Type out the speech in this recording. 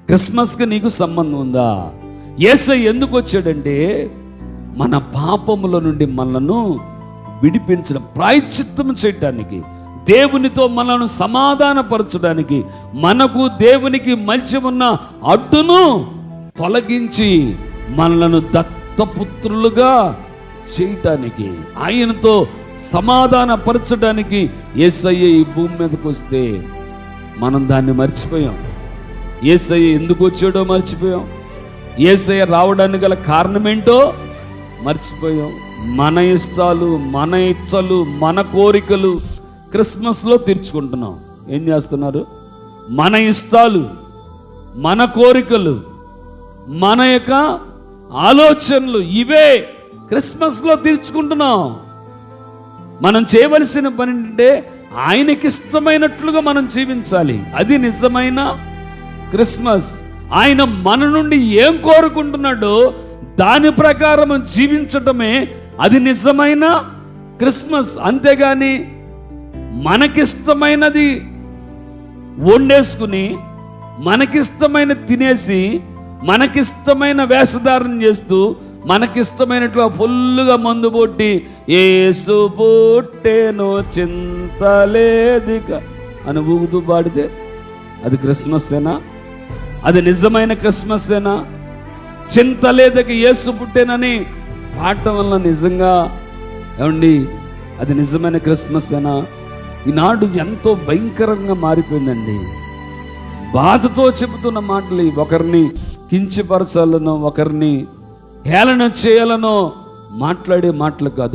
క్రిస్మస్కి నీకు సంబంధం ఉందా? యేసయ్య ఎందుకు వచ్చాడంటే మన పాపముల నుండి మనలను విడిపించడం, ప్రాయశ్చిత్తం చేయడానికి, దేవునితో మనను సమాధానపరచడానికి, మనకు దేవునికి మధ్య ఉన్న అడ్డును తొలగించి మనలను దత్తపుత్రులుగా చేయటానికి, ఆయనతో సమాధానపరచడానికి యేసయ్య ఈ భూమి మీదకి వస్తే మనం దాన్ని మర్చిపోయాం. యేసయ్య ఎందుకు వచ్చాడో మర్చిపోయాం. యేసయ్య రావడానికి గల కారణమేంటో మర్చిపోయాం. మన ఇష్టాలు, మన ఇచ్చలు, మన కోరికలు క్రిస్మస్లో తీర్చుకుంటున్నాం. ఏం చేస్తున్నారు? మన ఇష్టాలు, మన కోరికలు, మన యొక్క ఆలోచనలు ఇవే క్రిస్మస్లో తీర్చుకుంటున్నాం. మనం చేయవలసిన పని అంటే ఆయనకి ఇష్టమైనట్లుగా మనం జీవించాలి. అది నిజమైన క్రిస్మస్. ఆయన మన నుండి ఏం కోరుకుంటున్నాడో దాని ప్రకారం జీవించటమే అది నిజమైన క్రిస్మస్. అంతేగాని మనకిష్టమైనది వండేసుకుని, మనకిష్టమైన తినేసి, మనకిష్టమైన వేషధారణ చేస్తూ, మనకిష్టమైనట్లు ఫుల్లుగా మందు పొట్టి యేసు పుట్టెను చింతలేదిక అని ఊగుతూ పాడితే అది క్రిస్మస్సేనా? అది నిజమైన క్రిస్మస్సేనా? చింతలేదక యేసు పుట్టేనని పాడటం వల్ల నిజంగా ఏమండి అది నిజమైన క్రిస్మస్సేనా? ఈనాడు ఎంతో భయంకరంగా మారిపోయిందండి. బాధతో చెబుతున్న మాటలు, ఒకరిని కించపరచాలనో, ఒకరిని హేళన చేయాలనో మాట్లాడే మాటలు కాదు.